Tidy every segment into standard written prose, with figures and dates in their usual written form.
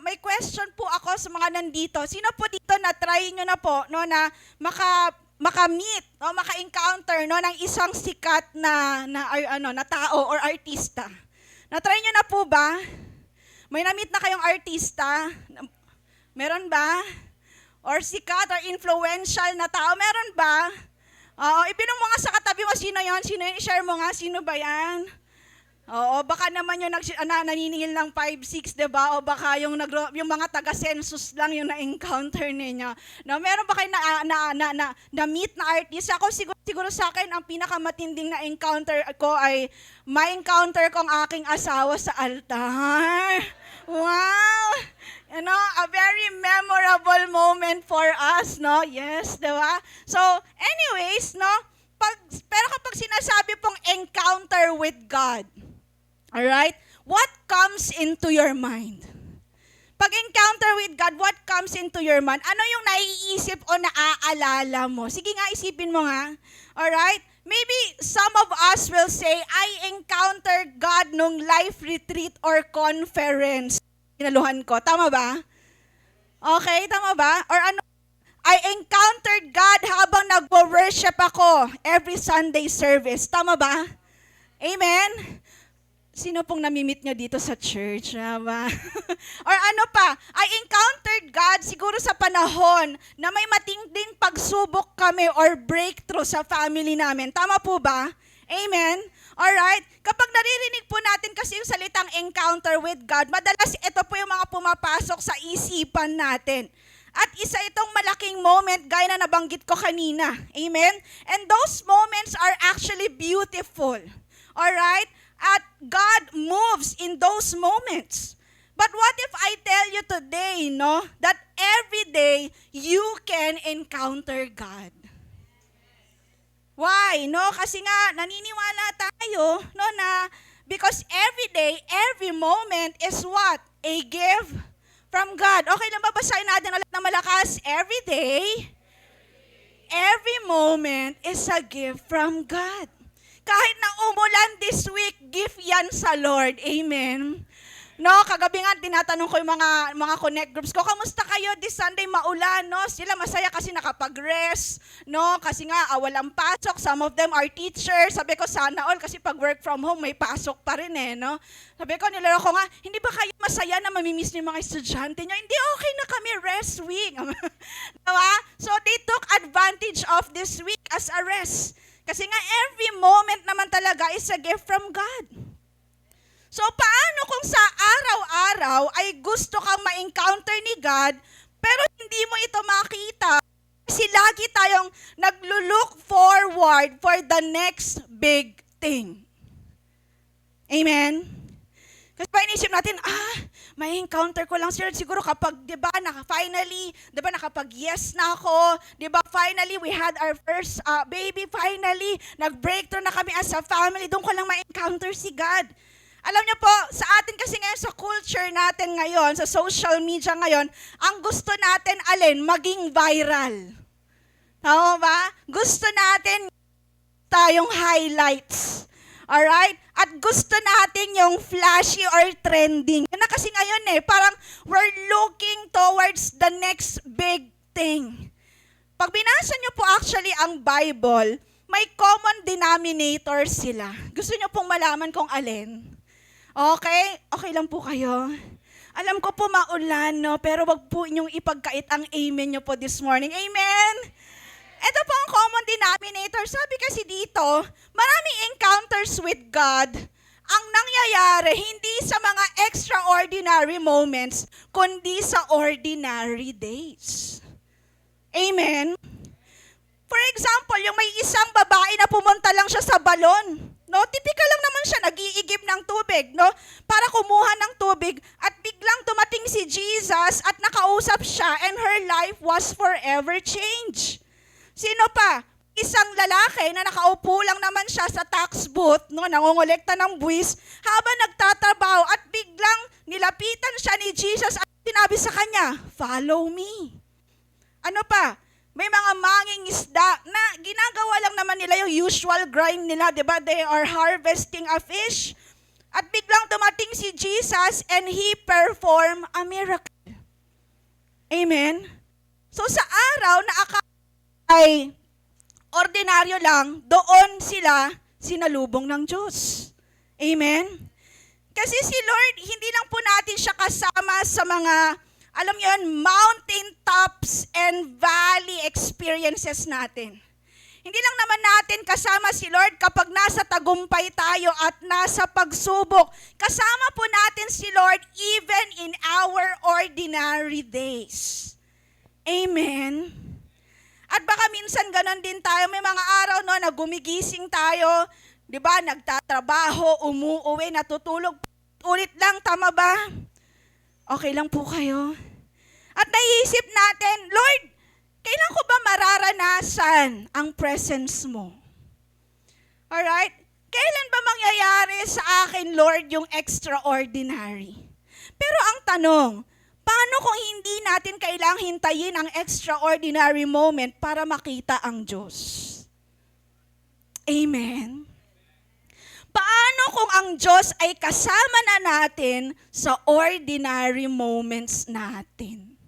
may question po ako sa mga nandito. Sino po dito na try nyo na po no, na maka-meet o maka-encounter no, ng isang sikat na tao or artista? Na-try nyo na po ba? May na-meet na kayong artista? Meron ba? Or sikat or influential na tao? Meron ba? Oo, ibinong mo nga sa katabi mo, sino yon? Sino yun? I-share mo nga, sino ba yan? Oo, baka naman yung naniningil ng 5-6, diba? O baka yung mga taga-census lang yung na-encounter ninyo. No, meron ba kayo na-meet na artist? Ako siguro sa akin, ang pinakamatinding na-encounter ko ay ma-encounter ko ang aking asawa sa altar. Wow! You know, a very memorable moment for us, no? Yes, diba? So, anyways, no? Pero kapag sinasabi pong encounter with God, alright? What comes into your mind? Pag encounter with God, what comes into your mind? Ano yung naiisip o naaalala mo? Sige nga, isipin mo nga. Alright? Maybe some of us will say, I encountered God nung life retreat or conference. Inaluhan ko. Tama ba? Okay, tama ba? Or ano? I encountered God habang nagwo-worship ako every Sunday service. Tama ba? Amen? Sino pong namimit nyo dito sa church? Tama? Or ano pa? I encountered God siguro sa panahon na may matinding pagsubok kami or breakthrough sa family namin. Tama po ba? Amen? Alright? Kapag naririnig po natin kasi yung salitang encounter with God, madalas ito po yung mga pumapasok sa isipan natin. At isa itong malaking moment gaya na nabanggit ko kanina. Amen? And those moments are actually beautiful. Alright? At God moves in those moments. But what if I tell you today, no, that every day you can encounter God? Why? No, kasi nga naniniwala tayo, no, na because every day, every moment is what? A gift from God. Okay lang ba basahin natin ulit ng malakas? Every day, every moment is a gift from God. Kahit na umulan this week, gift yan sa Lord. Amen. No, kagabi nga tinatanong ko yung mga connect groups ko, kamusta kayo this Sunday maulan, no? Sila masaya kasi nakapag-rest, no? Kasi nga walang pasok, some of them are teachers. Sabi ko sana all kasi pag work from home may pasok pa rin no? Sabi ko nilaro ko nga, hindi ba kayo masaya na mamimiss niyo yung mga estudyante niyo? Hindi, okay na kami, rest week. Diba? So they took advantage of this week as a rest. Kasi nga every moment naman talaga is a gift from God. So paano kung sa araw-araw ay gusto kang ma-encounter ni God, pero hindi mo ito makita kasi lagi tayong naglo-look forward for the next big thing. Amen? Kasi pa inisip natin, may encounter ko lang siguro kapag, finally, nakapag-yes na ako, finally, we had our first baby, finally, nag-breakthrough na kami as a family, doon ko lang ma-encounter si God. Alam niyo po, sa atin kasi ngayon, sa culture natin ngayon, sa social media ngayon, ang gusto natin, maging viral. Tama ba? Gusto natin tayong highlights. Alright? At gusto natin yung flashy or trending. Yun na kasi ngayon parang we're looking towards the next big thing. Pag binasa niyo po actually ang Bible, may common denominator sila. Gusto niyo pong malaman kung alin? Okay? Okay lang po kayo? Alam ko po maulan, no? Pero wag po inyong ipagkait ang amen nyo po this morning. Amen? Ito po ang common denominator. Sabi kasi dito, maraming encounters with God ang nangyayari hindi sa mga extraordinary moments, kundi sa ordinary days. Amen? For example, yung may isang babae na pumunta lang siya sa balon. No, typical lang naman siya, nag-iigib ng tubig, no? Para kumuha ng tubig at biglang dumating si Jesus at nakausap siya and her life was forever changed. Sino pa? Isang lalaki na nakaupo lang naman siya sa tax booth, no, nangongolekta ng buwis habang nagtatrabaho at biglang nilapitan siya ni Jesus at sinabi sa kanya, "Follow me." Ano pa? May mga manging isda na ginagawa lang naman nila yung usual grind nila, di ba? They are harvesting a fish. At biglang dumating si Jesus and He performed a miracle. Amen? So sa araw na akala ay ordinaryo lang, doon sila sinalubong ng Diyos. Amen? Kasi si Lord, hindi lang po natin siya kasama sa mga, alam niyo yun, mountain tops and valley experiences natin. Hindi lang naman natin kasama si Lord kapag nasa tagumpay tayo at nasa pagsubok. Kasama po natin si Lord even in our ordinary days. Amen? At baka minsan ganon din tayo, may mga araw no, na gumigising tayo, di ba, nagtatrabaho, umuuwi, natutulog, ulit lang, tama ba? Okay lang po kayo? At naiisip natin, Lord, kailan ko ba mararanasan ang presence mo? Alright? Kailan ba mangyayari sa akin, Lord, yung extraordinary? Pero ang tanong, paano kung hindi natin kailangang hintayin ang extraordinary moment para makita ang Diyos? Amen? Paano kung ang Diyos ay kasama na natin sa ordinary moments natin?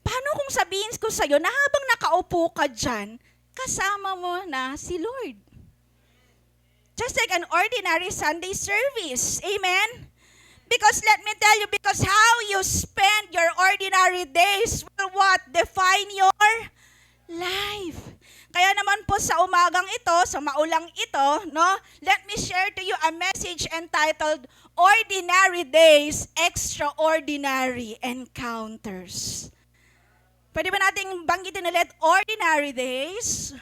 Paano kung sabihin ko sa'yo na habang nakaupo ka dyan, kasama mo na si Lord? Just like an ordinary Sunday service. Amen? Because let me tell you, because how you spend your ordinary days will what? Define your life. Kaya naman po sa umagang ito, sa maulang ito, no, let me share to you a message entitled Ordinary Days, Extraordinary Encounters. Pwede ba nating banggitin ulit? Ordinary days,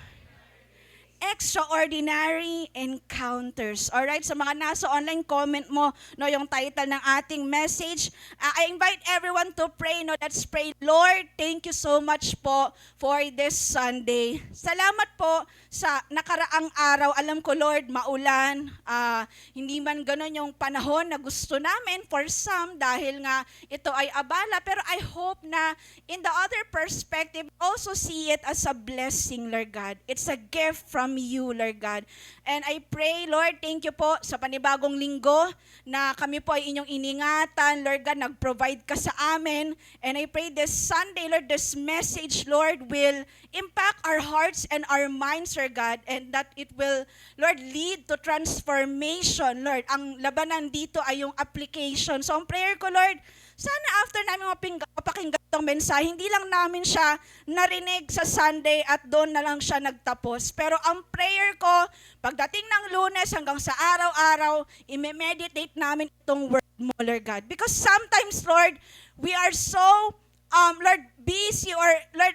extraordinary encounters. Alright, sa mga nasa online, comment mo no, yung title ng ating message. I invite everyone to pray. No, let's pray. Lord, thank you so much po for this Sunday. Salamat po sa nakaraang araw. Alam ko, Lord, maulan. Hindi man ganun yung panahon na gusto namin for some dahil nga ito ay abala. Pero I hope na in the other perspective, also see it as a blessing, Lord God. It's a gift from you, Lord God. And I pray, Lord, thank you po sa panibagong linggo na kami po ay inyong iningatan, Lord God, nag-provide ka sa amin. And I pray this Sunday, Lord, this message, Lord, will impact our hearts and our minds, Lord God, and that it will, Lord, lead to transformation, Lord. Ang labanan dito ay yung application. So ang prayer ko, Lord, sana after namin mapakinggan itong mensahe, hindi lang namin siya narinig sa Sunday at doon na lang siya nagtapos. Pero ang prayer ko, pagdating ng Lunes hanggang sa araw-araw, i-meditate namin itong word mo, Lord God. Because sometimes, Lord, we are so, Lord, busy or, Lord,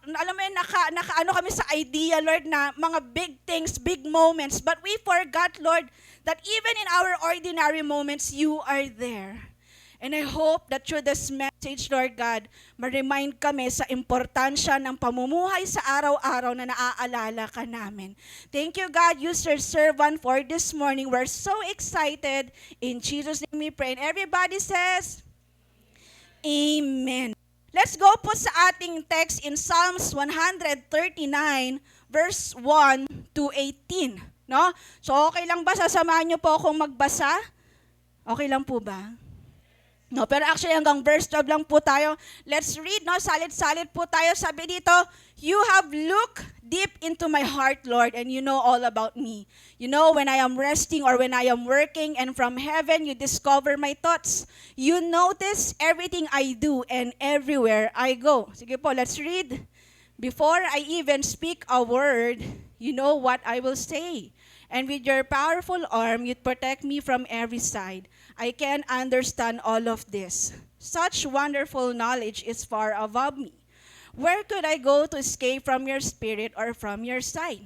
alam mo yun, naka kami sa idea, Lord, na mga big things, big moments. But we forgot, Lord, that even in our ordinary moments, you are there. And I hope that through this message, Lord God, ma-remind kami sa importansya ng pamumuhay sa araw-araw na naaalala ka namin. Thank you, God. Use your servant for this morning. We're so excited. In Jesus' name we pray. And everybody says, Amen. Let's go po sa ating text in Psalms 139, verse 1 to 18. No? So okay lang ba? Sasamahan niyo po akong magbasa? Okay lang po ba? No, pero actually hanggang verse 12 lang po tayo. Let's read, no? Salit-salit po tayo. Sabi dito, you have looked deep into my heart, Lord, and you know all about me. You know when I am resting or when I am working, and from heaven you discover my thoughts. You notice everything I do and everywhere I go. Sige po, let's read. Before I even speak a word, you know what I will say. And with your powerful arm, you protect me from every side. I can understand all of this. Such wonderful knowledge is far above me. Where could I go to escape from your spirit or from your sight?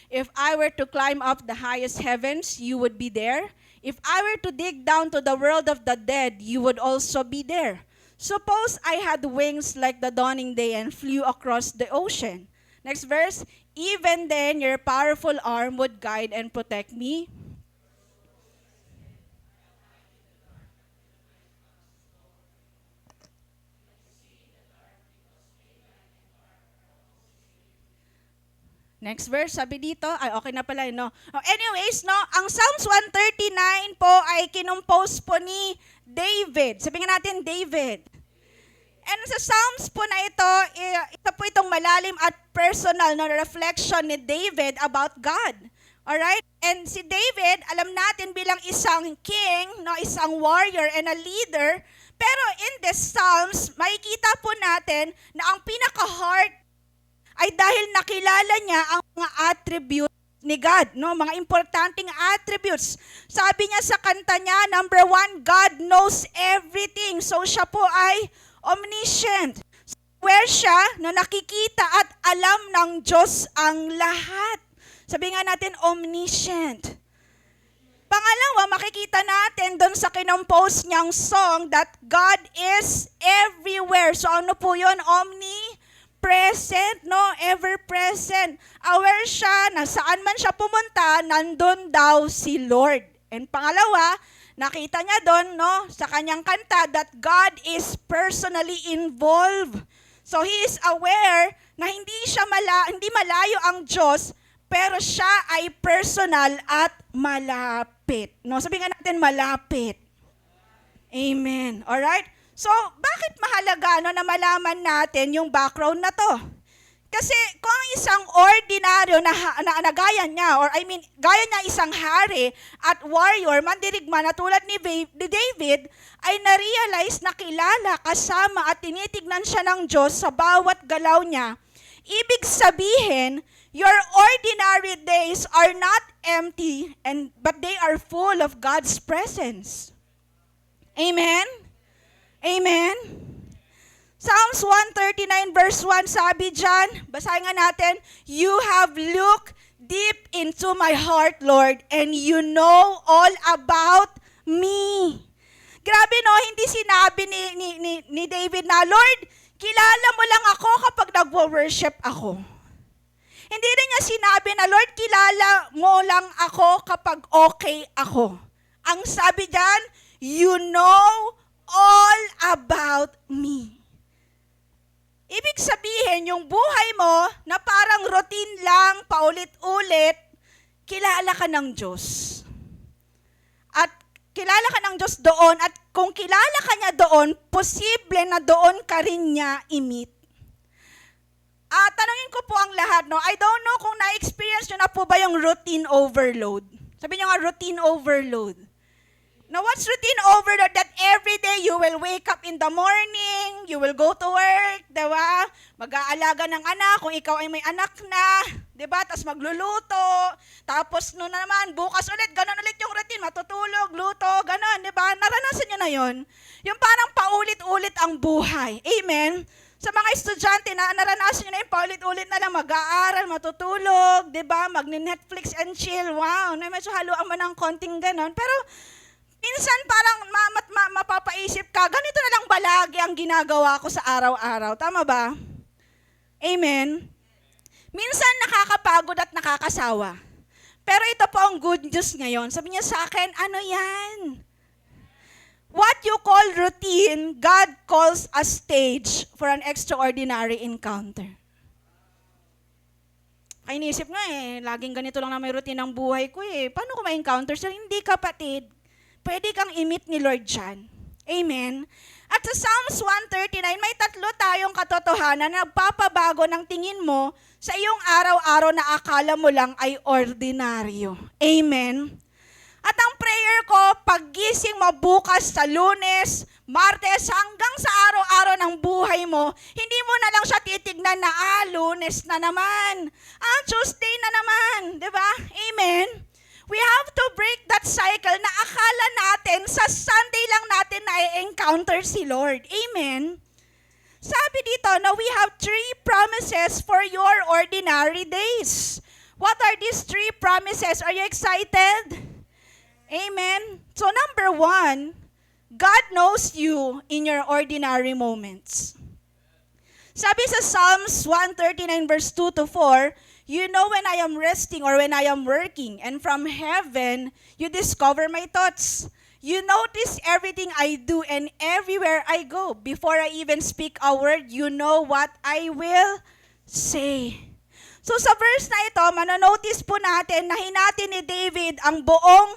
If I were to climb up the highest heavens, you would be there. If I were to dig down to the world of the dead, you would also be there. Suppose I had wings like the dawning day and flew across the ocean. Next verse, even then your powerful arm would guide and protect me. Next verse, sabi dito, ay okay na pala, no? Anyways, no, ang Psalms 139 po ay kinompose po ni David. Sabihin nga natin, David. And sa Psalms po na ito, ito po itong malalim at personal na reflection ni David about God. Alright? And si David, alam natin bilang isang king, no, isang warrior and a leader, pero in this Psalms, makikita po natin na ang pinaka-heart ay dahil nakilala niya ang mga attributes ni God, no? Mga importanteng attributes. Sabi niya sa kanta niya, number 1, God knows everything. So siya po ay omniscient. Where siya na nakikita at alam ng Diyos ang lahat. Sabi nga natin, omniscient. Pangalawa, makikita natin doon sa kinompose niyang song that God is everywhere. So ano po yun? Present, no? Ever present. Aware siya na saan man siya pumunta, nandun daw si Lord. And pangalawa, nakita niya doon, no, sa kanyang kanta that God is personally involved. So he is aware na hindi malayo ang Diyos, pero siya ay personal at malapit. No, sabihin nga natin malapit. Amen. Alright? So, bakit mahalaga na malaman natin yung background na to? Kasi kung ang isang ordinaryo na gaya niya, gaya niya isang hari at warrior, mandirigma na tulad ni David, ay na-realize na kilala, kasama at tinitignan siya ng Diyos sa bawat galaw niya. Ibig sabihin, your ordinary days are not empty, but they are full of God's presence. Amen? Amen? Psalms 139 verse 1, sabi dyan, basahin nga natin, you have looked deep into my heart, Lord, and you know all about me. Grabe no, hindi sinabi ni David na, Lord, kilala mo lang ako kapag nagwo-worship ako. Hindi rin niya sinabi na, Lord, kilala mo lang ako kapag okay ako. Ang sabi dyan, you know all about me. Ibig sabihin, yung buhay mo na parang routine lang, paulit-ulit, kilala ka ng Diyos. At kilala ka ng Diyos doon, at kung kilala ka niya doon, posible na doon ka rin niya i-meet. Tanungin ko po ang lahat, no? I don't know kung na-experience nyo na po ba yung routine overload. Sabi nyo nga, routine overload. Now, what's routine overload? That every day you will wake up in the morning, you will go to work, diba? Mag-aalaga ng anak, kung ikaw ay may anak na, diba? Tapos magluluto, tapos no naman, bukas ulit, ganon ulit yung routine, matutulog, luto, ganon, diba? Naranasan nyo na yon. Yung parang paulit-ulit ang buhay. Amen? Sa mga estudyante na naranasan nyo na yung paulit-ulit na lang mag-aaral, matutulog, diba? Mag-Netflix and chill, wow, medyo haluan mo ng konting ganon. Pero, minsan parang mapapaisip ka, ganito na lang ba lagi ang ginagawa ko sa araw-araw? Tama ba? Amen? Minsan nakakapagod at nakakasawa. Pero ito po ang good news ngayon. Sabi niya sa akin, ano yan? What you call routine, God calls a stage for an extraordinary encounter. Ay, inisip nga laging ganito lang na may routine ang buhay ko Paano ko ma-encounter siya? Hindi, kapatid. Pwede kang i-meet ni Lord dyan. Amen? At sa Psalms 139, may tatlo tayong katotohanan na nagpapabago ng tingin mo sa iyong araw-araw na akala mo lang ay ordinaryo. Amen? At ang prayer ko, paggising mo bukas sa Lunes, Martes, hanggang sa araw-araw ng buhay mo, hindi mo na lang siya titignan na, Lunes na naman. Tuesday na naman. Diba? Amen? We have to break that cycle na akala natin sa Sunday lang natin na i-encounter si Lord. Amen? Sabi dito, now we have 3 promises for your ordinary days. What are these 3 promises? Are you excited? Amen? So number 1, God knows you in your ordinary moments. Sabi sa Psalms 139 verse 2 to 4, you know when I am resting or when I am working, and from heaven, you discover my thoughts. You notice everything I do and everywhere I go. Before I even speak a word, you know what I will say. So sa verse na ito, manonotice po natin na hinati ni David ang buong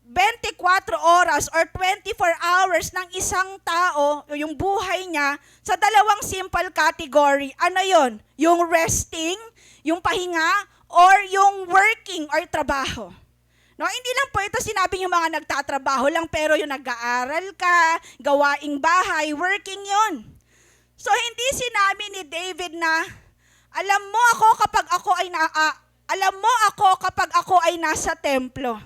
24 oras or 24 hours ng isang tao, yung buhay niya, sa dalawang simple category. Ano yon? Yung resting, yung pahinga, or yung working or trabaho. No, hindi lang po ito sinabi yung mga nagtatrabaho lang, pero yung nag-aaral ka, gawaing bahay, working yon. So hindi sinabi ni David na, alam mo ako kapag ako ay nasa templo.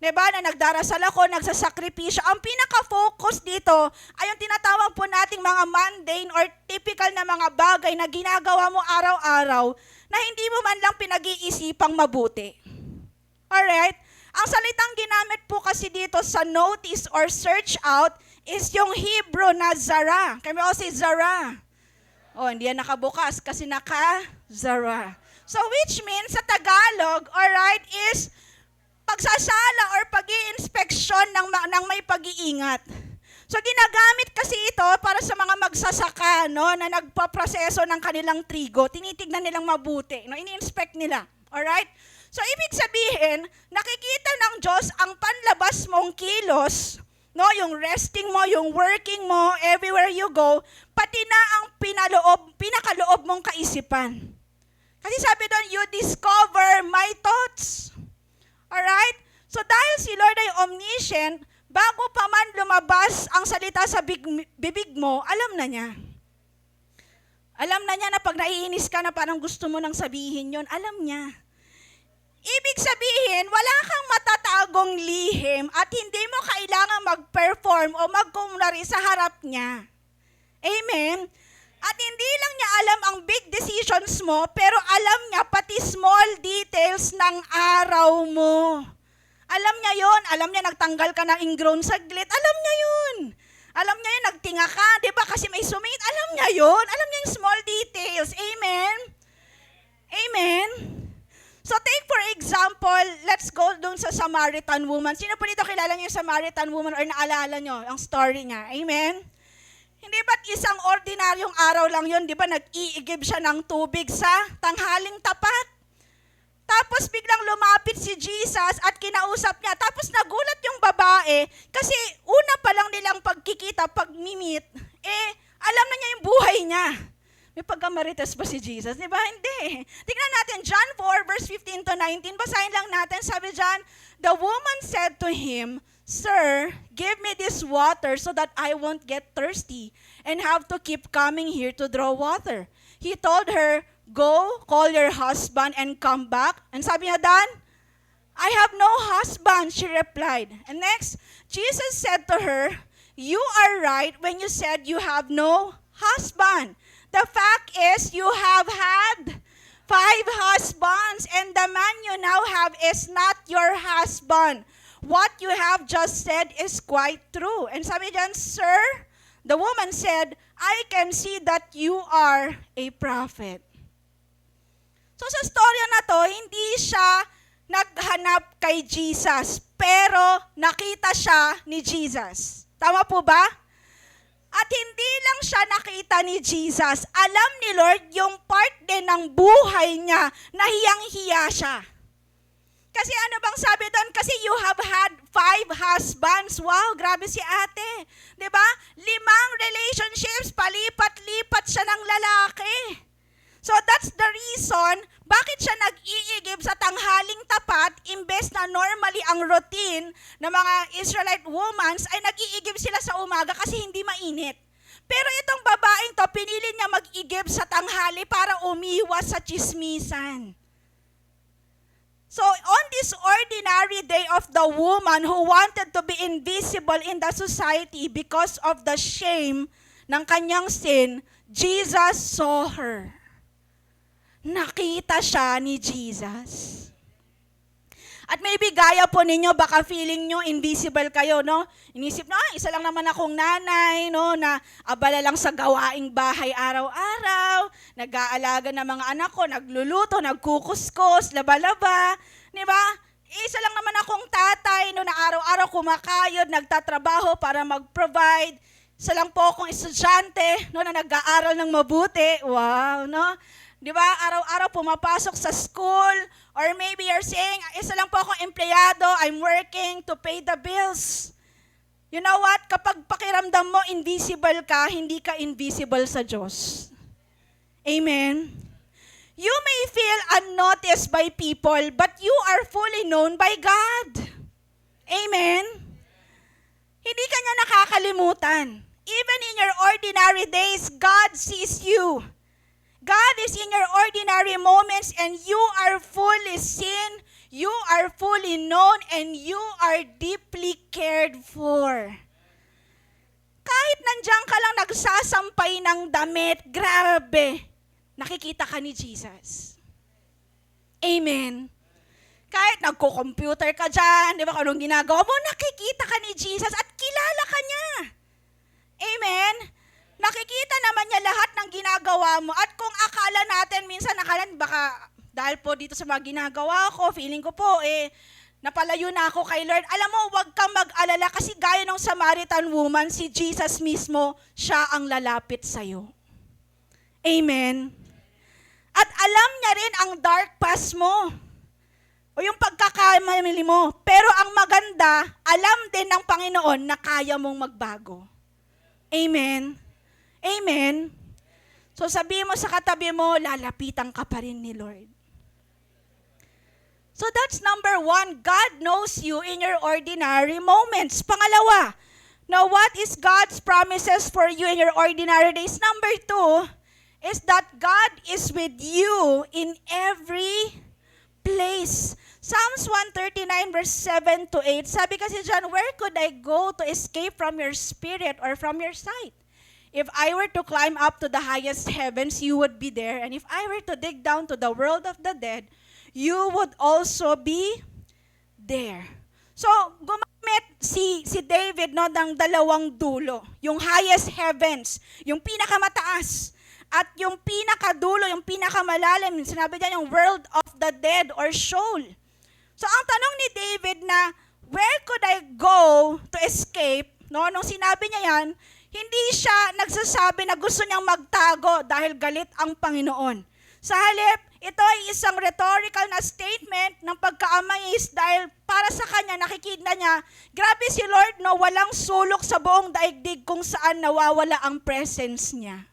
Diba, na nagdarasal ako, nagsasakripisyo. Ang pinaka-focus dito ay yung tinatawag po nating mga mundane or typical na mga bagay na ginagawa mo araw-araw na hindi mo man lang pinag-iisipang mabuti. Alright? Ang salitang ginamit po kasi dito sa notice or search out is yung Hebrew na zara. Kami o si zara. Oh, hindi yan nakabukas kasi naka-zara. So which means sa Tagalog, alright, is pagsasala or pag-i-inspeksyon ng may pag-iingat. So ginagamit kasi ito para sa mga magsasaka, no, na nagpaproseso ng kanilang trigo. Tinitignan nilang mabuti, no, ini-inspect nila. Alright? So ibig sabihin, nakikita ng Diyos ang panlabas mong kilos, no, yung resting mo, yung working mo, everywhere you go, pati na ang pinakaloob mong kaisipan. Kasi sabi doon, you discover my thoughts. Alright? So dahil si Lord ay omniscient, bago pa man lumabas ang salita sa bibig mo, alam na niya. Alam na niya na pag naiinis ka na parang gusto mo nang sabihin yon, alam niya. Ibig sabihin, wala kang matatagong lihim at hindi mo kailangan mag-perform o mag-kumulari sa harap niya. Amen? At hindi lang niya alam ang big decisions mo, pero alam niya pati small details ng araw mo. Alam niya yon. Alam niya nagtanggal ka ng ingrown saglit. Alam niya yun. Alam niya yun, nagtinga ka. Di ba kasi may sumingit. Alam niya yun. Alam niya yung small details. Amen? Amen? So take for example, let's go dun sa Samaritan woman. Sino po dito kilala niyo yung Samaritan woman or naalala niyo ang story niya? Amen? Hindi ba't isang ordinaryong araw lang yun, di ba nag-iigib siya ng tubig sa tanghaling tapat? Tapos biglang lumapit si Jesus at kinausap niya. Tapos nagulat yung babae kasi una pa lang nilang pagkikita, pag-meet, alam na niya yung buhay niya. May pagkamarites ba si Jesus? Di ba? Hindi. Tingnan natin, John 4, verse 15 to 19. Basahin lang natin. Sabi dyan, the woman said to him, Sir, give me this water so that I won't get thirsty and have to keep coming here to draw water. He told her, Go, call your husband and come back. And sabi niya, Dan, I have no husband, she replied. And next, Jesus said to her, You are right when you said you have no husband. The fact is, you have had 5 husbands, and the man you now have is not your husband. What you have just said is quite true. And sabi diyan, Sir, the woman said, I can see that you are a prophet. So sa storya na to, hindi siya naghanap kay Jesus, pero nakita siya ni Jesus. Tama po ba? At hindi lang siya nakita ni Jesus, alam ni Lord yung part din ng buhay niya na hiyang-hiya siya. Kasi ano bang sabi doon? Kasi you have had 5 husbands. Wow, grabe si ate. 'Di ba? 5 relationships, palipat-lipat siya ng lalaki. So that's the reason bakit siya nag-iigib sa tanghaling tapat imbes na normally ang routine ng mga Israelite women ay nag-iigib sila sa umaga kasi hindi mainit. Pero itong babaeng to, pinili niya mag-igib sa tanghali para umiwas sa chismisan. So on this ordinary day of the woman who wanted to be invisible in the society because of the shame ng kanyang sin, Jesus saw her. Nakita siya ni Jesus. At maybe gaya po ninyo, baka feeling nyo invisible kayo, no? Inisip na, isa lang naman akong nanay, no, na abala lang sa gawaing bahay araw-araw, nag-aalaga ng mga anak ko, nagluluto, nagkukuskus, laba-laba, di ba? Isa lang naman akong tatay, no, na araw-araw kumakayod, nagtatrabaho para mag-provide. Isa lang po akong estudyante, no, na nag-aaral ng mabuti. Wow, no? Di ba? Araw-araw pumapasok sa school, or maybe you're saying, isa lang po akong empleyado, I'm working to pay the bills. You know what? Kapag pakiramdam mo invisible ka, hindi ka invisible sa Diyos. Amen? You may feel unnoticed by people, but you are fully known by God. Amen? Hindi ka niya nakakalimutan. Even in your ordinary days, God sees you. God is in your ordinary moments, and you are fully seen, you are fully known, and you are deeply cared for. Kahit nandiyan ka lang nagsasampay ng damit, grabe, nakikita ka ni Jesus. Amen. Kahit nagko-computer ka dyan, di ba, kung anong ginagawa mo, nakikita ka ni Jesus at kilala ka niya. Amen. Nakikita naman niya lahat ng ginagawa mo. At kung akala natin, minsan baka dahil po dito sa mga ginagawa ko, feeling ko po, napalayo na ako kay Lord. Alam mo, huwag kang mag-alala kasi gaya ng Samaritan woman, si Jesus mismo, siya ang lalapit sa'yo. Amen. At alam niya rin ang dark past mo o yung pagkakamali mo. Pero ang maganda, alam din ng Panginoon na kaya mong magbago. Amen. Amen. So sabihin mo sa katabi mo, lalapitan ka pa rin ni Lord. So that's number 1, God knows you in your ordinary moments. Pangalawa, now what is God's promises for you in your ordinary days? Number 2 is that God is with you in every place. Psalms 139 verse 7 to 8, sabi kasi dyan, where could I go to escape from your spirit or from your sight? If I were to climb up to the highest heavens, you would be there. And if I were to dig down to the world of the dead, you would also be there. So, gumamit si David ng dalawang dulo. Yung highest heavens, yung pinakamataas. At yung pinakadulo, yung pinakamalalim, sinabi niya yung world of the dead or Sheol. So, ang tanong ni David na, where could I go to escape? No, nung sinabi niya yan, hindi siya nagsasabi na gusto niyang magtago dahil galit ang Panginoon. Sa halip, ito ay isang rhetorical na statement ng pagka-amaze dahil para sa kanya, nakikita niya, grabe si Lord, no, walang sulok sa buong daigdig kung saan nawawala ang presence niya.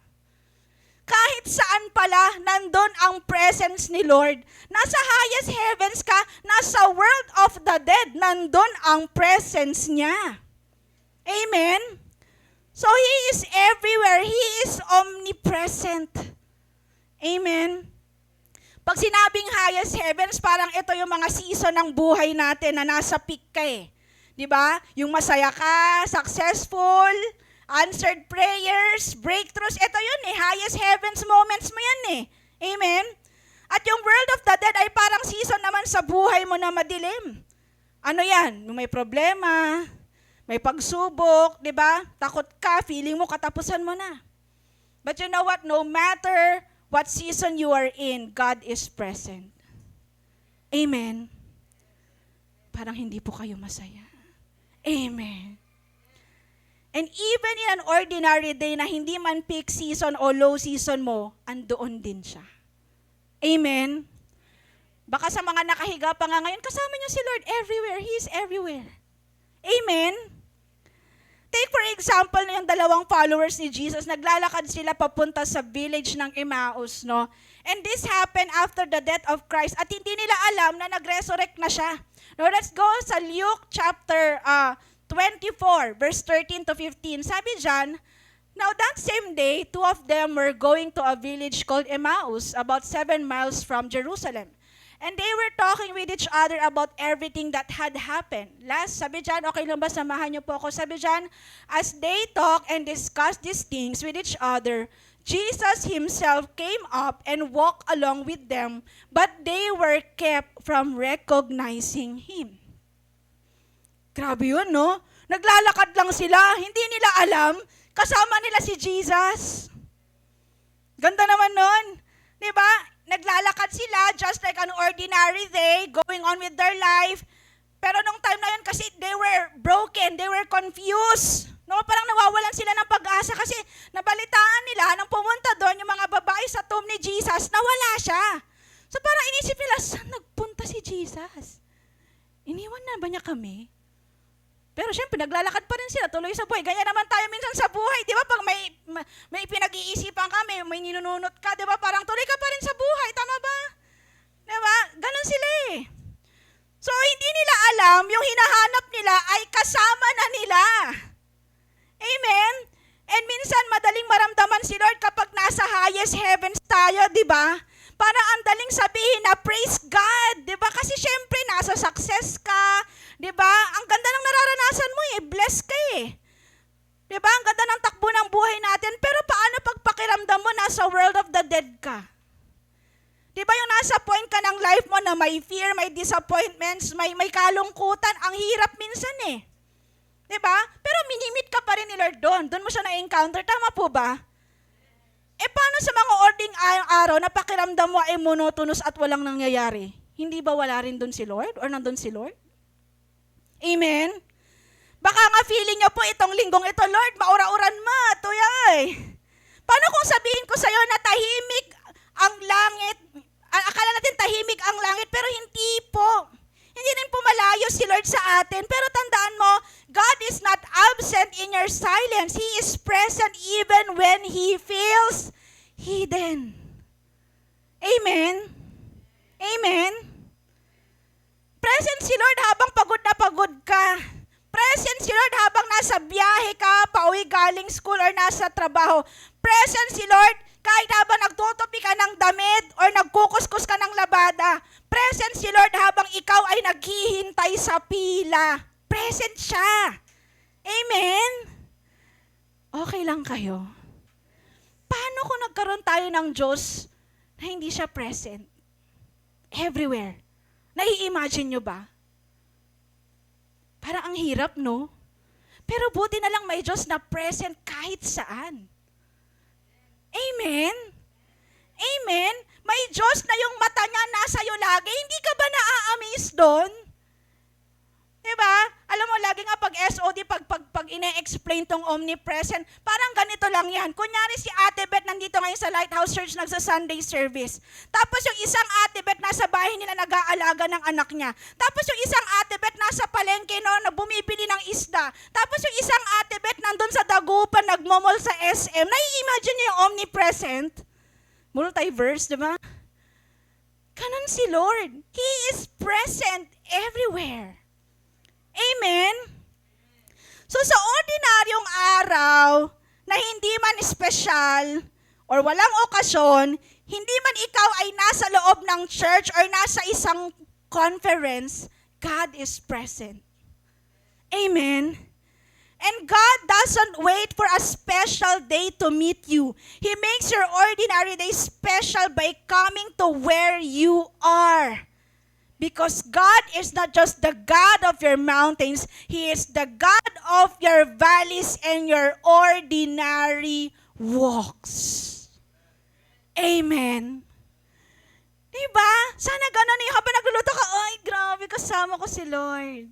Kahit saan pala, nandun ang presence ni Lord. Nasa highest heavens ka, nasa world of the dead, nandun ang presence niya. Amen? So, He is everywhere. He is omnipresent. Amen? Pag sinabing highest heavens, parang ito yung mga season ng buhay natin na nasa peak ka eh. Diba? Yung masaya ka, successful, answered prayers, breakthroughs. Ito yun eh, highest heavens moments mo yan eh. Amen? At yung world of the dead ay parang season naman sa buhay mo na madilim. Ano yan? May problema, may pagsubok, di ba? Takot ka, feeling mo katapusan mo na. But you know what? No matter what season you are in, God is present. Amen. Parang hindi po kayo masaya. Amen. And even in an ordinary day na hindi man peak season o low season mo, andoon din siya. Amen. Baka sa mga nakahiga pa nga ngayon, kasama niyo si Lord everywhere. He is everywhere. Amen. Take for example na yung dalawang followers ni Jesus, naglalakad sila papunta sa village ng Emmaus, no? And this happened after the death of Christ at hindi nila alam na nag-resurrect na siya. Now let's go sa Luke chapter 24, verse 13 to 15. Sabi dyan, now that same day, 2 of them were going to a village called Emmaus, about 7 miles from Jerusalem. And they were talking with each other about everything that had happened. Last, sabi dyan, okay lang ba, samahan niyo po ako. Sabi dyan, as they talk and discuss these things with each other, Jesus Himself came up and walked along with them, but they were kept from recognizing Him. Grabe yun, no? Naglalakad lang sila, hindi nila alam, kasama nila si Jesus. Ganda naman nun. Diba? Naglalakad sila just like an ordinary day, going on with their life. Pero nung time na yun kasi they were broken, they were confused. No, parang nawawalan sila ng pag-asa kasi nabalitaan nila nang pumunta doon yung mga babae sa tomb ni Jesus na wala siya. So parang inisip nila, saan nagpunta si Jesus? Iniwan na ba niya kami? Pero syempre, naglalakad pa rin sila, tuloy sa buhay. Ganyan naman tayo minsan sa buhay, di ba? Pag may pinag-iisipan kami, may ninununot ka, di ba? Parang tuloy ka pa rin sa buhay, tama ba? Di ba? Ganon sila eh. So, hindi nila alam, yung hinahanap nila ay kasama na nila. Amen? And minsan, madaling maramdaman si Lord kapag nasa highest heavens tayo, di ba? Para ang daling sabihin na praise God, 'di ba? Kasi syempre nasa success ka, 'di ba? Ang ganda ng nararanasan mo eh, blessed ka eh. 'Di ba? Ang ganda ng takbo ng buhay natin, pero paano pag pakiramdam mo nasa world of the dead ka? 'Di ba yung nasa point ka ng life mo na may fear, may disappointments, may kalungkutan, ang hirap minsan eh. 'Di ba? Pero minimit ka pa rin ni Lord doon. Doon mo siya na-encounter, tama po ba? Paano sa mga ording araw na pakiramdam mo ay monotonous at walang nangyayari? Hindi ba wala rin doon si Lord? Or nandun si Lord? Amen? Baka nga feeling nyo po itong linggong ito, Lord, maura-uran ma, tuyay. Paano kung sabihin ko sa'yo na tahimik ang langit, akala natin tahimik ang langit, pero hindi po. Hindi rin po malayo si Lord sa atin. Pero tandaan mo, God is not absent in your silence. He is present even when He feels hidden. Amen? Amen? Present si Lord habang pagod na pagod ka. Present si Lord habang nasa biyahe ka, pauwi galing school or nasa trabaho. Present si Lord kahit habang nagtutupi ka ng damit or nagkukuskus ka ng labada. Present si Lord habang ikaw ay naghihintay sa pila. Present siya. Amen? Okay lang kayo? Paano kung nagkaroon tayo ng Diyos na hindi siya present? Everywhere. Nai-imagine nyo ba? Parang ang hirap, no? Pero buti na lang may Diyos na present kahit saan. Amen? Amen? May Diyos na yung mata niya nasa iyo lagi. Hindi ka ba na-amaze doon? Diba? Alam mo, lagi nga pag SOD, pag ine-explain tong omnipresent, parang ganito lang yan. Kunyari si Ate Beth nandito ngayon sa Lighthouse Church nagsa-Sunday service. Tapos yung isang Ate Beth nasa bahay nila nag-aalaga ng anak niya. Tapos yung isang Ate Beth nasa palengke na bumibili ng isda. Tapos yung isang Ate Beth nandun sa Dagupan nagmomol sa SM. Nai-imagine niyo yung omnipresent? Multiverse, diba? Ganun si Lord. He is present everywhere. Amen? So sa ordinaryong araw na hindi man espesyal or walang okasyon, hindi man ikaw ay nasa loob ng church or nasa isang conference, God is present. Amen? And God doesn't wait for a special day to meet you. He makes your ordinary day special by coming to where you are. Because God is not just the God of your mountains, He is the God of your valleys and your ordinary walks. Amen. Diba? Sana ganun eh. Habang nagluluto ka, ay grabe, kasama ko si Lord.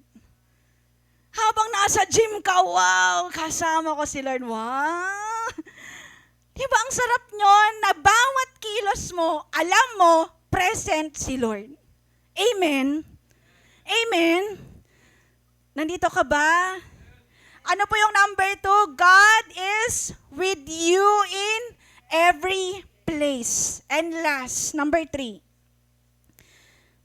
Habang nasa gym ka, wow, kasama ko si Lord. Wow. Diba ang sarap nyon na bawat kilos mo, alam mo, present si Lord. Amen? Amen? Nandito ka ba? Ano po yung number 2? God is with you in every place. And last, number 3.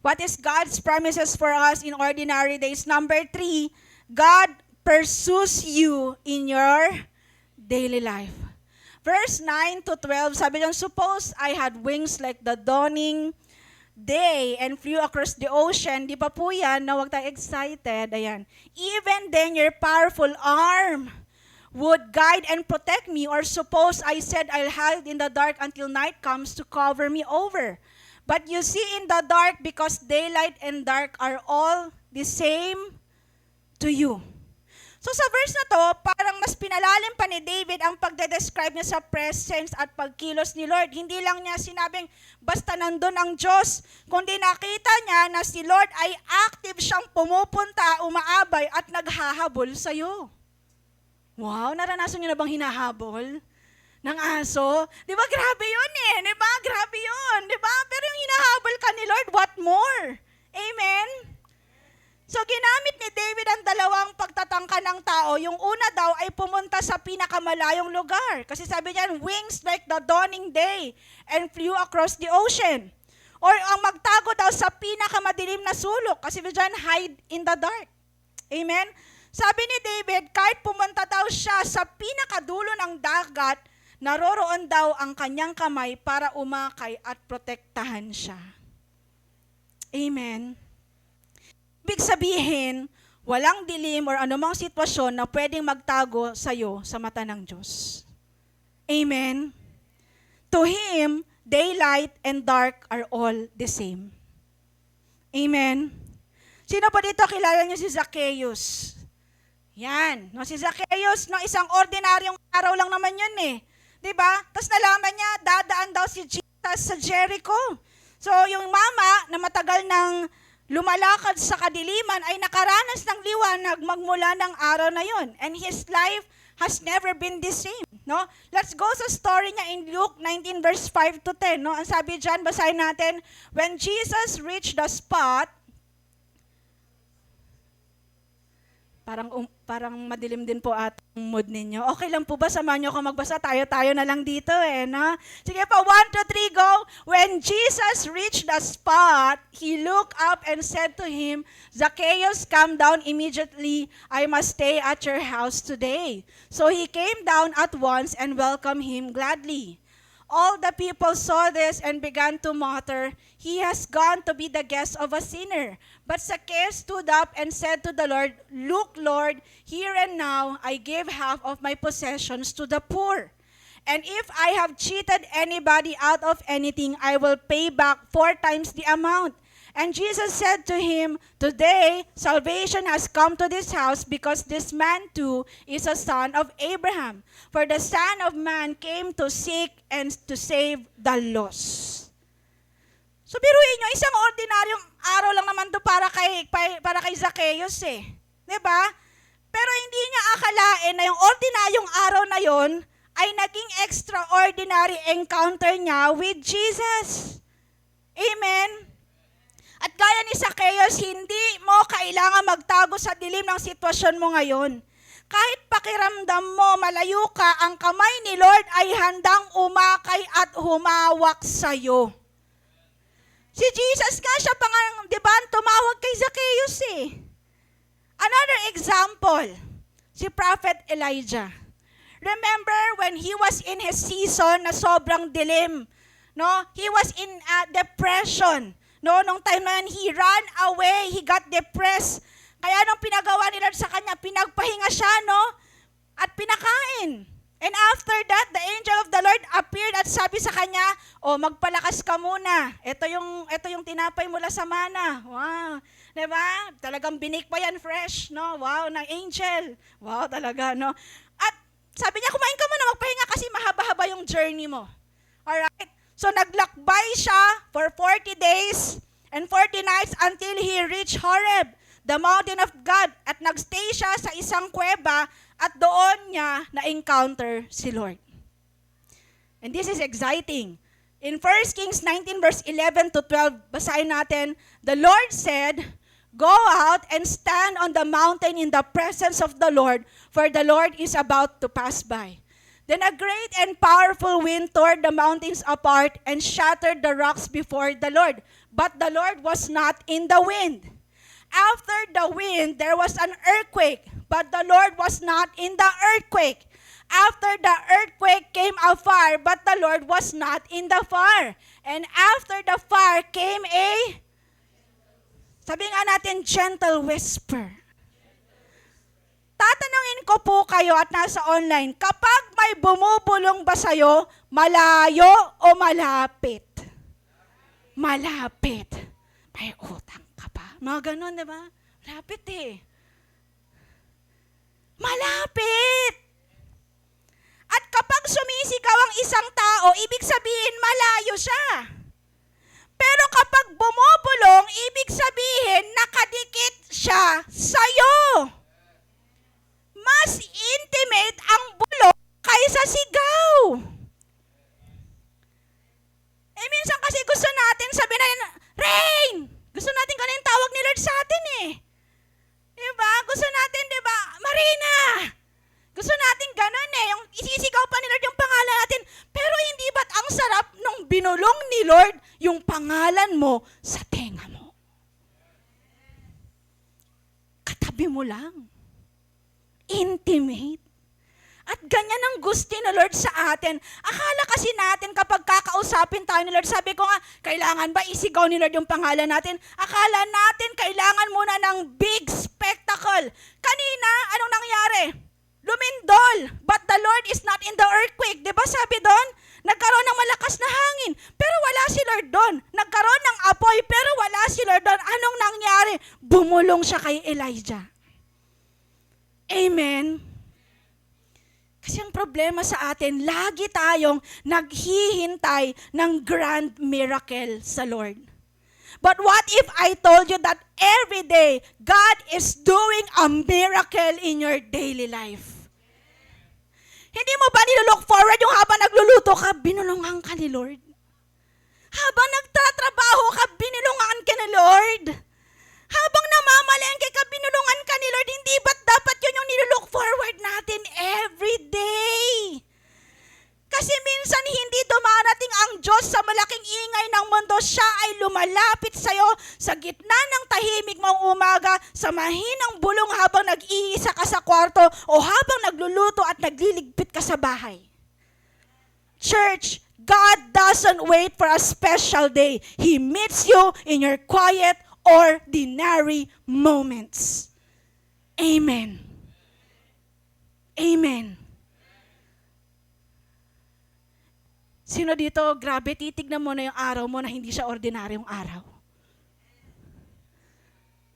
What is God's promises for us in ordinary days? Number 3, God pursues you in your daily life. Verse 9 to 12, sabi niyan, suppose I had wings like the dawning day and flew across the ocean. Di pa po yan, na huwag tayo excited. Ayan. Even then, your powerful arm would guide and protect me. Or suppose I said I'll hide in the dark until night comes to cover me over. But you see in the dark because daylight and dark are all the same to you. So sa verse na to, parang mas pinalalim pa ni David ang pagde-describe niya sa presence at pagkilos ni Lord. Hindi lang niya sinabing basta nandun ang Diyos, kundi nakita niya na si Lord ay active siyang pumupunta, umaabay at naghahabol sa'yo. Wow, naranasan niyo na bang hinahabol? ng aso. Di ba? Grabe yun eh. Di ba? Grabe yun. Di ba? Pero yung hinahabol ka ni Lord, what more? Amen? So ginamit ni David ang dalawang pagtatangka ng tao. Yung una daw ay pumunta sa pinakamalayong lugar. Kasi sabi niya, wings like the dawning day and flew across the ocean. Or ang magtago daw sa pinakamadilim na sulok. Kasi diyan, hide in the dark. Amen? Sabi ni David, kahit pumunta daw siya sa pinakadulo ng dagat, naroroon daw ang kanyang kamay para umakay at protektahan siya. Amen? Ibig sabihin, walang dilim or anumang sitwasyon na pwedeng magtago sa'yo sa mata ng Diyos. Amen? To Him, daylight and dark are all the same. Amen? Sino po dito kilala niyo si Zacchaeus? Yan. No, si Zacchaeus, no, isang ordinaryong araw lang naman yun eh. Diba? Tapos nalaman niya, dadaan daw si Jesus sa Jericho. So yung mama na matagal nang lumalakad sa kadiliman ay nakaranas ng liwanag magmula ng araw na yon. And his life has never been the same. No? Let's go sa story niya in Luke 19 verse 5 to 10. No? Ang sabi dyan, basahin natin, when Jesus reached the spot, parang madilim din po at mood ninyo. Okay lang po ba? Samahan niyo ako magbasa. Tayo na lang dito eh. No? Sige po, 1, 2, 3, go. When Jesus reached the spot, He looked up and said to him, Zacchaeus, come down immediately. I must stay at your house today. So he came down at once and welcomed him gladly. All the people saw this and began to mutter, he has gone to be the guest of a sinner. But Zacchaeus stood up and said to the Lord, look, Lord, here and now I give half of my possessions to the poor. And if I have cheated anybody out of anything, I will pay back 4 times the amount. And Jesus said to him, today salvation has come to this house because this man too is a son of Abraham. For the Son of Man came to seek and to save the lost. So biruin nyo, isang ordinaryong araw lang naman to para kay Zacchaeus eh. 'Di ba? Pero hindi niya akalain na yung ordinaryong araw na yon ay naging extraordinary encounter niya with Jesus. Amen? At gaya ni Zacchaeus, hindi mo kailangan magtago sa dilim ng sitwasyon mo ngayon. Kahit pakiramdam mo, malayo ka, ang kamay ni Lord ay handang umakay at humawak sa'yo. Si Jesus nga siya pang, di ba, tumawag kay Zacchaeus eh. Another example, si Prophet Elijah. Remember when he was in his season na sobrang dilim, no? He was in depression. No, nung time na yan, he ran away, he got depressed. Kaya nung pinagawa ni Lord sa kanya, pinagpahinga siya, no? At pinakain. And after that, the angel of the Lord appeared at sabi sa kanya, magpalakas ka muna. Ito yung tinapay mula sa mana. Wow. Diba? Talagang binik pa yan fresh, no? Wow, ng angel. Wow, talaga, no? At sabi niya, kumain ka muna, magpahinga kasi mahaba-haba yung journey mo. Alright? So naglakbay siya for 40 days and 40 nights until he reached Horeb, the mountain of God. At nagstay siya sa isang kuweba at doon niya na-encounter si Lord. And this is exciting. In 1 Kings 19 verse 11 to 12, basahin natin, the Lord said, go out and stand on the mountain in the presence of the Lord, for the Lord is about to pass by. Then a great and powerful wind tore the mountains apart and shattered the rocks before the Lord. But the Lord was not in the wind. After the wind, there was an earthquake, but the Lord was not in the earthquake. After the earthquake came a fire, but the Lord was not in the fire. And after the fire came a, sabi nga natin, gentle whisper. Tatanungin ko po kayo at nasa online, kapag may bumubulong ba sa'yo, malayo o malapit? Malapit. May utang ka pa. Mga ganun, di ba? Malapit eh. Malapit! At kapag sumisigaw ang isang tao, ibig sabihin malayo siya. Pero kapag bumubulong, ibig sabihin nakadikit siya sa'yo. Mas intimate ang bulong kaysa sigaw. Lord, yung pangalan mo sa tenga mo. Katabi mo lang. Intimate. At ganyan ang gusto ni Lord sa atin. Akala kasi natin kapag kakausapin tayo ni Lord, sabi ko nga, kailangan ba isigaw ni Lord yung pangalan natin? Akala natin kailangan muna ng big spectacle. Kanina, anong nangyari? Lumindol. But the Lord is not in the earthquake. Diba sabi doon? Nagkaroon ng malakas na hangin. Pero wala si Lord doon. Nagkaroon ng apoy, pero wala si Lord doon. Anong nangyari? Bumulong siya kay Elijah. Amen. Kasi ang problema sa atin, lagi tayong naghihintay ng grand miracle sa Lord. But what if I told you that every day, God is doing a miracle in your daily life? Hindi mo ba nilook forward yung habang nagluluto ka, binulungan ka ni Lord? Habang nagtatrabaho ka, binulungan ka ni Lord? Habang namamalengke ka, binulungan ka ni Lord, hindi ba't dapat yun yung nilook forward natin every day? Kasi minsan hindi dumarating ang Diyos sa malaking ingay ng mundo. Siya ay lumalapit sa'yo sa gitna ng tahimik mong umaga, sa mahinang bulong habang nag-iisa ka sa kwarto o habang nagluluto at nagliligpit ka sa bahay. Church, God doesn't wait for a special day. He meets you in your quiet, ordinary moments. Amen. Amen. Sino dito, grabe, titignan mo na yung araw mo na hindi siya ordinaryong araw.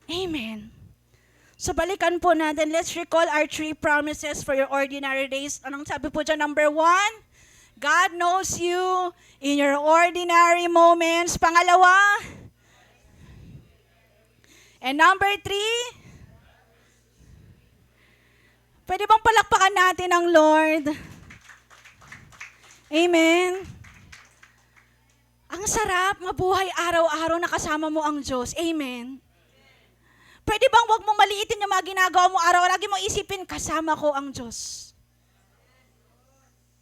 Amen. So balikan po natin, let's recall our 3 promises for your ordinary days. Anong sabi po dyan? Number 1, God knows you in your ordinary moments. Pangalawa, and number 3, pwede bang palakpakan natin ang Lord? Amen. Ang sarap mabuhay araw-araw na kasama mo ang Diyos. Amen. Pwede bang wag mo maliitin yung mga ginagawa mo araw-araw? Lagi mo isipin, kasama ko ang Diyos.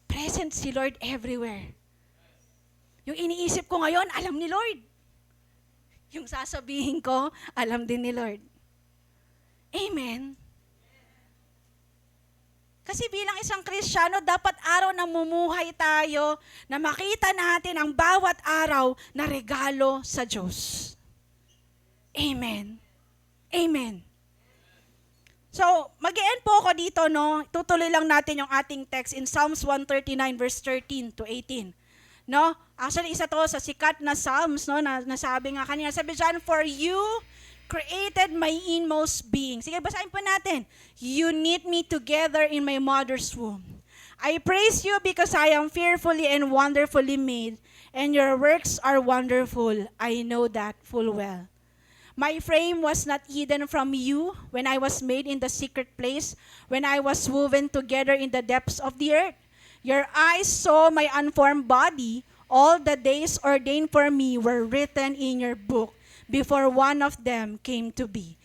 Present si Lord everywhere. Yung iniisip ko ngayon, alam ni Lord. Yung sasabihin ko, alam din ni Lord. Amen. Kasi bilang isang Kristiyano, dapat araw na mumuhay tayo na makita natin ang bawat araw na regalo sa Diyos. Amen. Amen. So, mag-e-end po ako dito, no? Tutuloy lang natin yung ating text in Psalms 139 verse 13 to 18. No? Actually, isa to sa sikat na Psalms, no? Na nasabi nga kanina. Sabi dyan, for you created my inmost being. Sige, basahin po natin. You knit me together in my mother's womb. I praise you because I am fearfully and wonderfully made, and your works are wonderful. I know that full well. My frame was not hidden from you when I was made in the secret place, when I was woven together in the depths of the earth. Your eyes saw my unformed body. All the days ordained for me were written in your book before one of them came to be.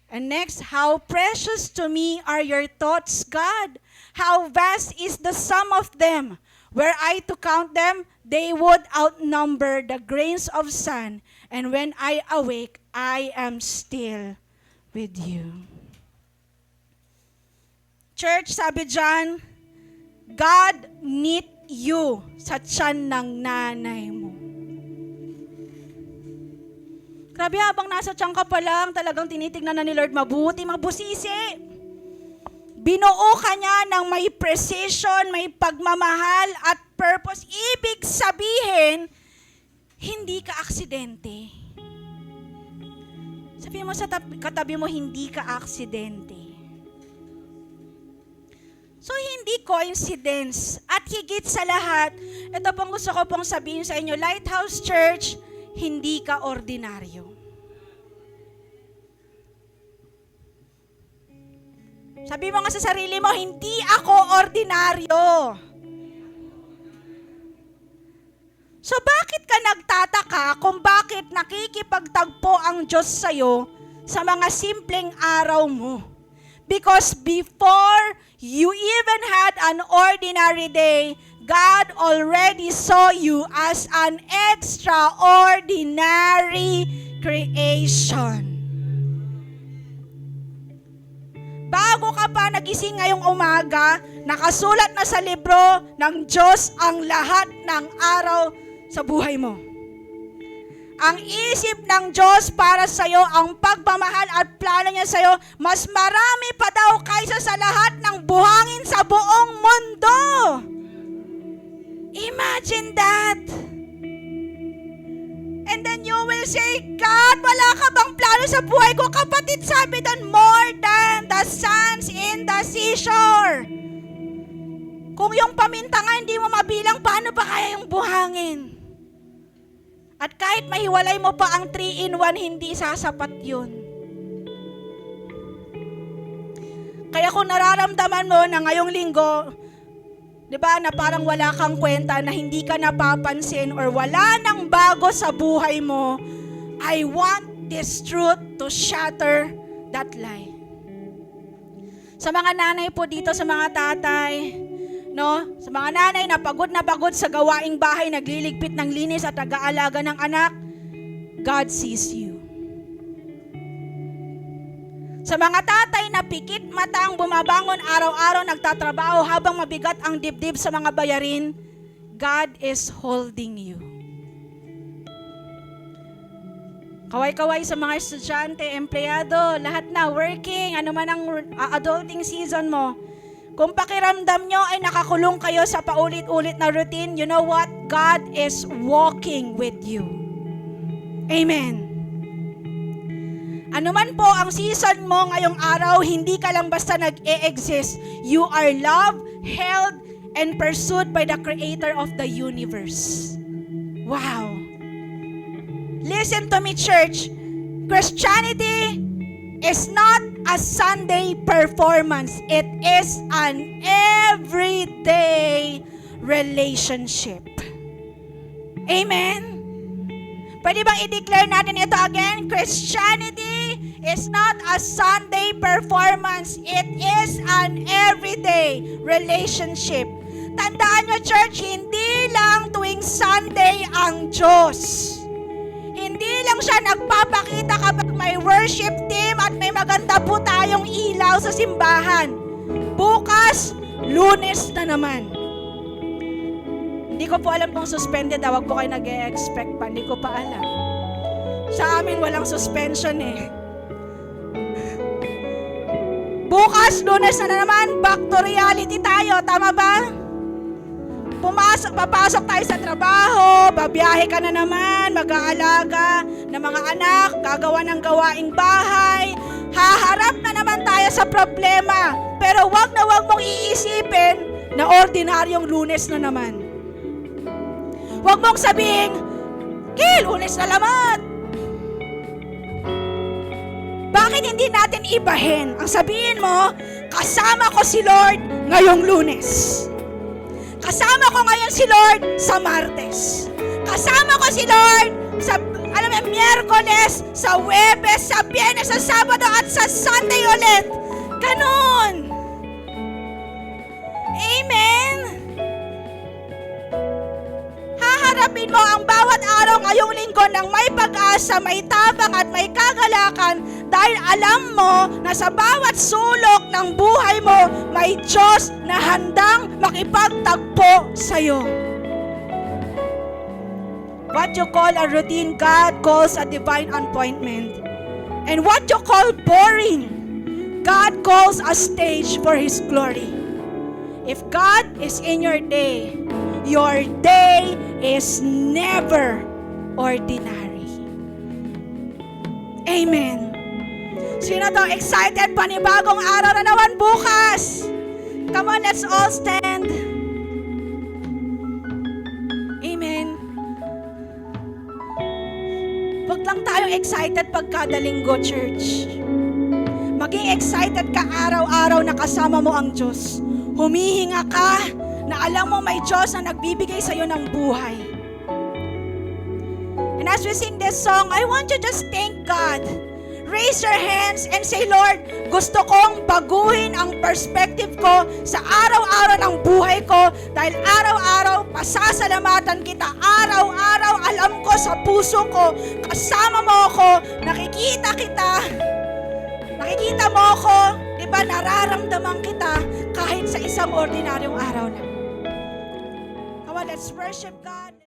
And next, how precious to me are your thoughts, God. How vast is the sum of them. Were I to count them, they would outnumber the grains of sand. And when I awake, I am still with you. Church, sabi dyan, God knit you sa tiyan ng nanay mo. Grabe, habang nasa tiyan ka pa lang, talagang tinitignan na ni Lord mabuti, mabusisi. Binuo ka niya ng may precision, may pagmamahal at purpose. Ibig sabihin, hindi ka aksidente. Sabihin mo sa katabi mo, hindi ka aksidente. So, hindi coincidence. At higit sa lahat, ito pong gusto ko pong sabihin sa inyo, Lighthouse Church, hindi ka ordinaryo. Sabi mo nga sa sarili mo, hindi ako ordinaryo. So bakit ka nagtataka kung bakit nakikipagtagpo ang Diyos sa'yo sa mga simpleng araw mo? Because before you even had an ordinary day, God already saw you as an extraordinary creation. Bago ka pa nagising ngayong umaga, nakasulat na sa libro ng Diyos ang lahat ng araw sa buhay mo. Ang isip ng Diyos para sa iyo, ang pagmamahal at plano niya sa iyo, mas marami pa daw kaysa sa lahat ng buhangin sa buong mundo. Imagine that. And then you will say, God, wala ka bang plano sa buhay ko? Kapatid, sabi doon, more than the sands in the seashore. Kung yung paminta nga hindi mo mabilang, paano ba kaya yung buhangin? At kahit mahiwalay mo pa ang 3-in-1, hindi sasapat yun. Kaya kung nararamdaman mo na ngayong linggo, di ba, na parang wala kang kwenta, na hindi ka napapansin, or wala nang bago sa buhay mo, I want this truth to shatter that lie. Sa mga nanay po dito, sa mga tatay, no? Sa mga nanay na pagod sa gawaing bahay, nagliligpit ng linis at nag-aalaga ng anak, God sees you. Sa mga tatay na pikit matang bumabangon araw-araw, nagtatrabaho habang mabigat ang dibdib sa mga bayarin, God is holding you. Kaway-kaway sa mga estudyante, empleyado, lahat na working, ano man ang adulting season mo. Kung pakiramdam nyo ay nakakulong kayo sa paulit-ulit na routine, you know what? God is walking with you. Amen. Ano man po ang season mo ngayong araw, hindi ka lang basta nag-e-exist. You are loved, held, and pursued by the Creator of the universe. Wow. Listen to me, church. Christianity is not a Sunday performance. It is an everyday relationship. Amen? Pwede bang i-declare natin ito again? Christianity is not a Sunday performance. It is an everyday relationship. Tandaan nyo, church, hindi lang tuwing Sunday ang Diyos. Hindi lang siya nagpapakita kapag may worship team at may maganda po tayong ilaw sa simbahan. Bukas, Lunes na naman. Hindi ko po alam kung suspended, wag po kayo nag-e-expect pa. Hindi ko pa alam. Sa amin, walang suspension eh. Bukas, Lunes na naman, back to reality tayo. Tama ba? Papasok tayo sa trabaho, babiyahe ka na naman, mag-aalaga ng mga anak, gagawa ng gawaing bahay, haharap na naman tayo sa problema. Pero wag mong iisipin na ordinaryong Lunes na naman. Wag mong sabihin, Lunes na naman. Bakit hindi natin ibahin? Ang sabihin mo, kasama ko si Lord ngayong Lunes. Kasama ko ngayon si Lord sa Martes. Kasama ko si Lord sa Miyerkules, sa Huwebes, sa Biyernes, sa Sabado at sa Sunday ulit. Ganon. Amen. Haharapin mo ang bawat araw ngayong linggo ng may pag-asa, may tabang at may kagalakan dahil alam mo na sa bawat sulok ng buhay mo may Diyos na handang makipagtagpo sa'yo. What you call a routine, God calls a divine appointment. And what you call boring, God calls a stage for His glory. If God is in your day is never ordinary. Amen. Sino to excited? Panibagong araw na naman bukas. Come on, let's all stand. Amen. Huwag lang tayo excited pagkada linggo, church. Maging excited ka araw-araw na kasama mo ang Diyos. Humihinga ka na alam mo may Diyos na nagbibigay sa iyo ng buhay. And as we sing this song, I want you to just thank God. Raise your hands and say, Lord, gusto kong baguhin ang perspective ko sa araw-araw ng buhay ko dahil araw-araw pasasalamatan kita. Araw-araw alam ko sa puso ko, kasama mo ako, nakikita kita. Nakikita mo ako, di ba nararamdaman kita kahit sa isang ordinaryong araw lang. Come on, let's worship God.